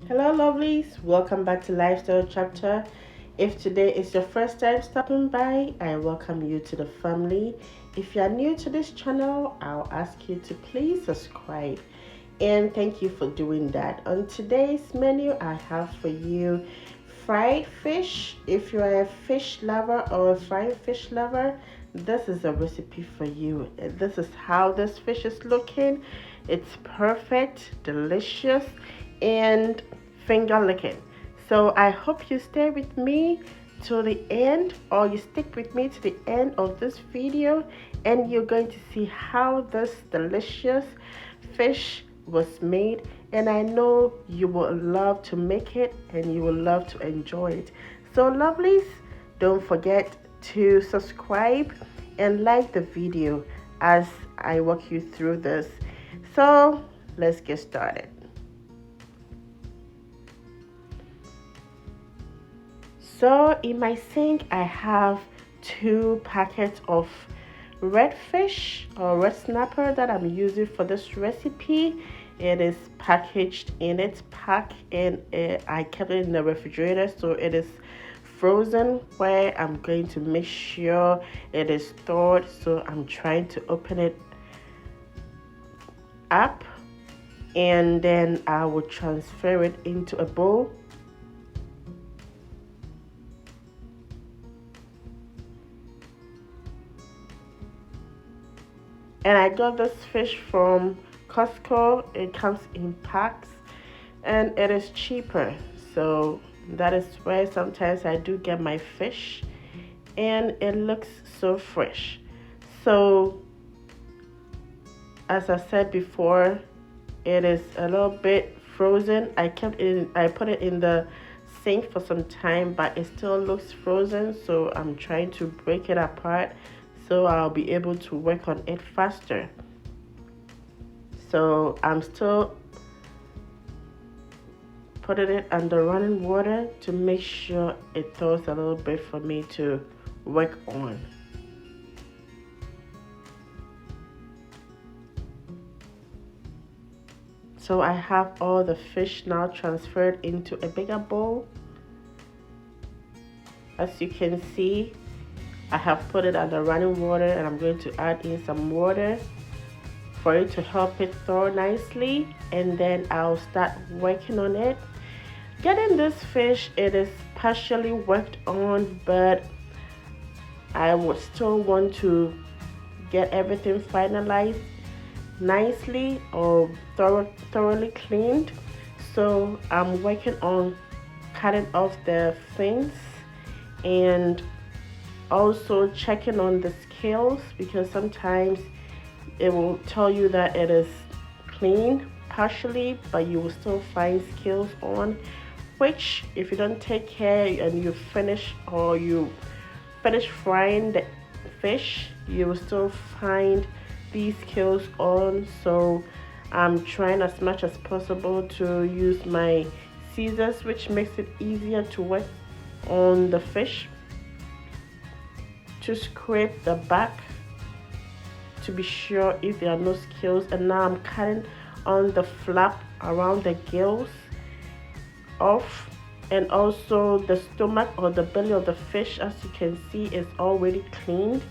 Hello lovelies, welcome back to Lifestyle Chapter. If today is your first time stopping by, I welcome you to the family. If you are new to this channel, I'll ask you to please subscribe and thank you for doing that. On today's menu, I have for you fried fish. If you are a fish lover or a fried fish lover, this is a recipe for you. This is how this fish is looking. It's perfect, delicious, and finger licking. So I hope you stay with me to the end, or you stick with me to the end of this video, and you're going to see how this delicious fish was made. And I know you will love to make it and you will love to enjoy it. So lovelies, don't forget to subscribe and like the video as I walk you through this. So let's get started. So in my sink, I have 2 packets of red fish or red snapper that I'm using for this recipe. It is packaged in its pack, and I kept it in the refrigerator, so it is frozen, where I'm going to make sure it is stored. So I'm trying to open it up, and then I will transfer it into a bowl. And I got this fish from Costco. It comes in packs and it is cheaper. So that is where sometimes I do get my fish, and it looks so fresh. So as I said before, it is a little bit frozen. I put it in the sink for some time, but it still looks frozen. So I'm trying to break it apart so I'll be able to work on it faster. So I'm still putting it under running water to make sure it thaws a little bit for me to work on. So I have all the fish now transferred into a bigger bowl. As you can see, I have put it under running water, and I'm going to add in some water for it to help it thaw nicely, and then I'll start working on it. Getting this fish, it is partially worked on, but I would still want to get everything finalized nicely or thoroughly cleaned. So I'm working on cutting off the fins and also checking on the scales, because sometimes it will tell you that it is clean partially, but you will still find scales on, which if you don't take care and you finish frying the fish, you will still find these scales on. So I'm trying as much as possible to use my scissors, which makes it easier to work on the fish, to scrape the back to be sure if there are no scales. And now I'm cutting on the flap around the gills off, and also the stomach or the belly of the fish, as you can see, is already cleaned,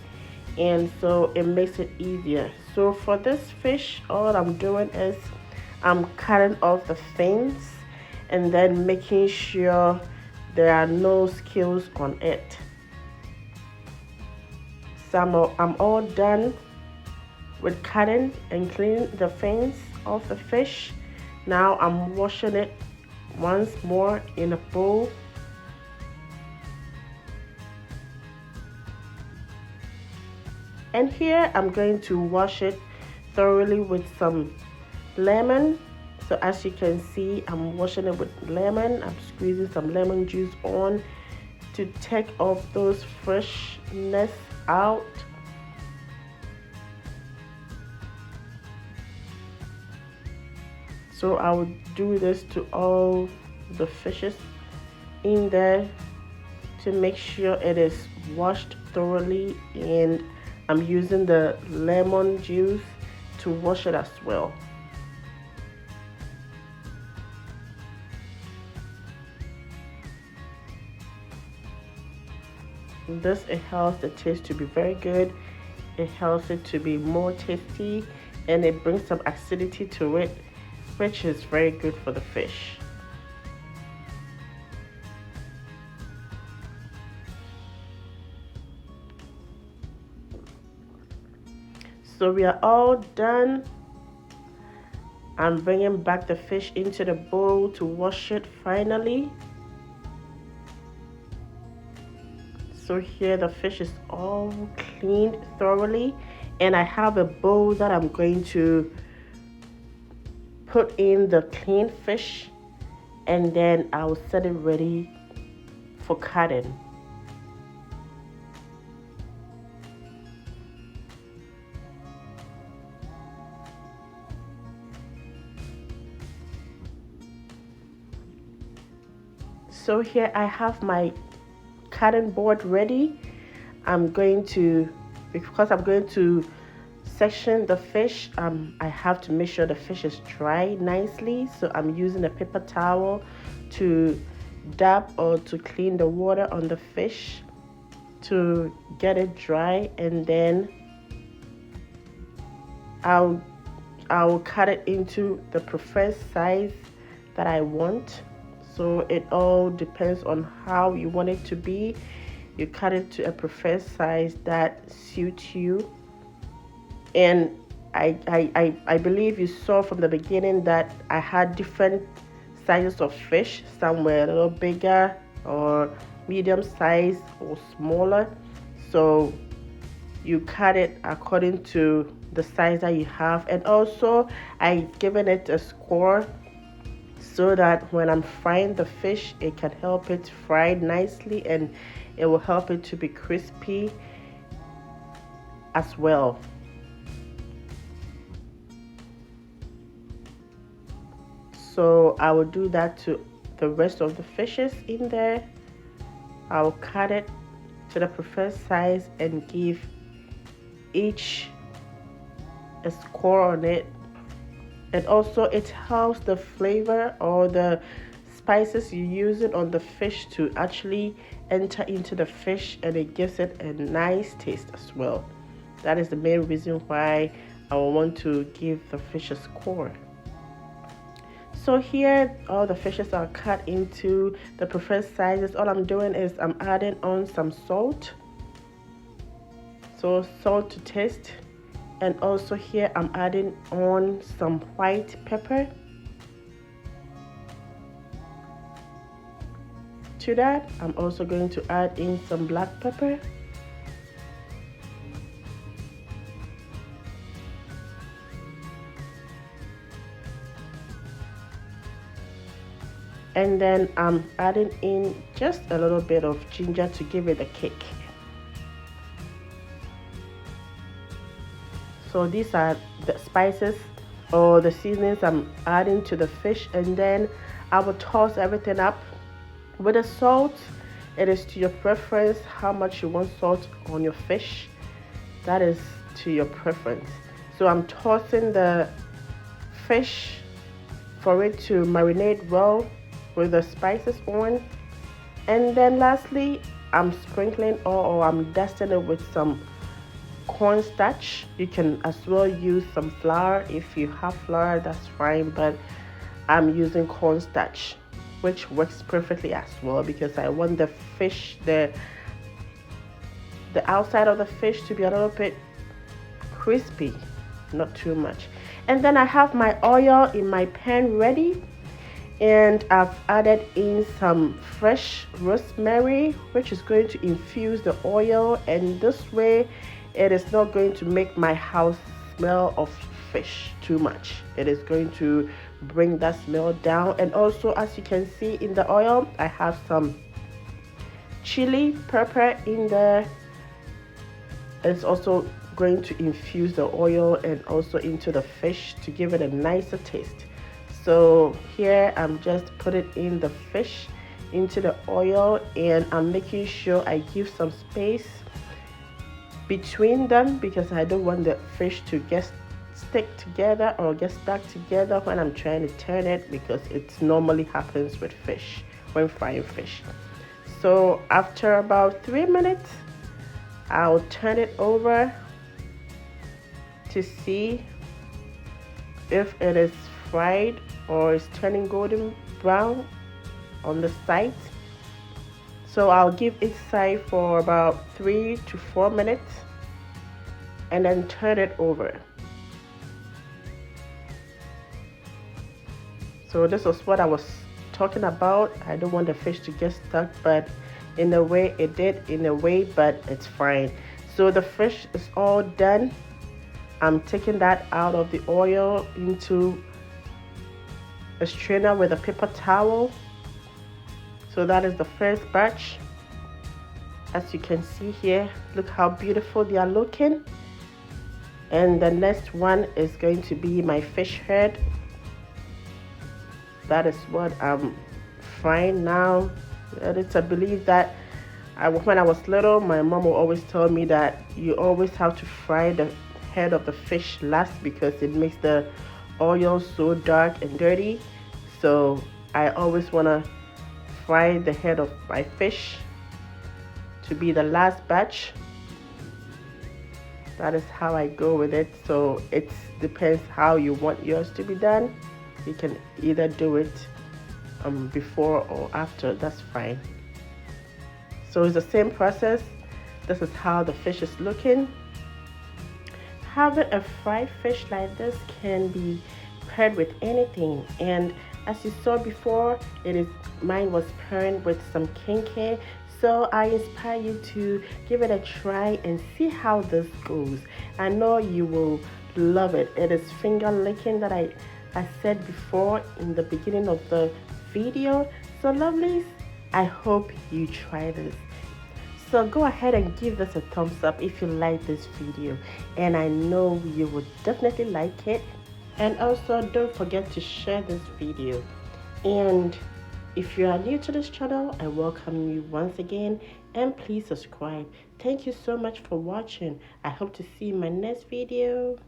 and so it makes it easier. So for this fish, all I'm doing is I'm cutting off the fins and then making sure there are no scales on it. So I'm all done with cutting and cleaning the fins off the fish. Now I'm washing it once more in a bowl. And here I'm going to wash it thoroughly with some lemon. So as you can see, I'm washing it with lemon. I'm squeezing some lemon juice on to take off those freshness out. So I will do this to all the fishes in there to make sure it is washed thoroughly, and I'm using the lemon juice to wash it as well. This, it helps the taste to be very good. It helps it to be more tasty, and it brings some acidity to it, which is very good for the fish. So we are all done. I'm bringing back the fish into the bowl to wash it finally. So here the fish is all cleaned thoroughly, and I have a bowl that I'm going to put in the clean fish, and then I'll set it ready for cutting. So here I have my cutting board ready. Because I'm going to section the fish, I have to make sure the fish is dry nicely. So I'm using a paper towel to dab or to clean the water on the fish to get it dry, and then I'll cut it into the preferred size that I want. So it all depends on how you want it to be. You cut it to a preferred size that suits you. And I believe you saw from the beginning that I had different sizes of fish. Some were a little bigger or medium size or smaller. So you cut it according to the size that you have. And also I've given it a score so that when I'm frying the fish, it can help it fry nicely, and it will help it to be crispy as well. So I will do that to the rest of the fishes in there. I'll cut it to the preferred size and give each a score on it. And also it helps the flavor or the spices you use it on the fish to actually enter into the fish, and it gives it a nice taste as well. That is the main reason why I want to give the fish a score. So here all the fishes are cut into the preferred sizes. All I'm doing is I'm adding on some salt. So salt to taste. And also here I'm adding on some white pepper. To that, I'm also going to add in some black pepper. And then I'm adding in just a little bit of ginger to give it a kick. So these are the spices or the seasonings I'm adding to the fish, and then I will toss everything up. With the salt, it is to your preference how much you want salt on your fish. That is to your preference. So I'm tossing the fish for it to marinate well with the spices on. And then lastly, I'm sprinkling or I'm dusting it with some cornstarch. You can as well use some flour. If you have flour, that's fine, but I'm using cornstarch, which works perfectly as well, because I want the fish, the outside of the fish to be a little bit crispy, not too much. And then I have my oil in my pan ready, and I've added in some fresh rosemary, which is going to infuse the oil, and this way it is not going to make my house smell of fish too much. It is going to bring that smell down. And also, as you can see in the oil, I have some chili pepper in there. It's also going to infuse the oil and also into the fish to give it a nicer taste. So here I'm just putting in the fish into the oil, and I'm making sure I give some space between them, because I don't want the fish to get stick together or get stuck together when I'm trying to turn it, because it normally happens with fish when frying fish. So after about 3 minutes, I'll turn it over to see if it is fried or is turning golden brown on the sides. So I'll give each side for about 3 to 4 minutes and then turn it over. So this was what I was talking about. I don't want the fish to get stuck, but in a way it did, but it's fine. So the fish is all done. I'm taking that out of the oil into a strainer with a paper towel. So that is the first batch. As you can see here, look how beautiful they are looking. And the next one is going to be my fish head. That is what I'm frying now. It's a belief that when I was little, my mom will always tell me that you always have to fry the head of the fish last because it makes the oil so dark and dirty. So I always want to fry the head of my fish to be the last batch. That is how I go with it. So it depends how you want yours to be done. You can either do it before or after, that's fine. So it's the same process. This is how the fish is looking. Having a fried fish like this can be paired with anything, and as you saw before, mine was paired with some kinky. So I inspire you to give it a try and see how this goes. I know you will love it. It is finger licking that I said before in the beginning of the video. So lovelies, I hope you try this. So go ahead and give this a thumbs up if you like this video, and I know you would definitely like it. And also don't forget to share this video. And if you are new to this channel, I welcome you once again, and please subscribe. Thank you so much for watching. I hope to see you in my next video.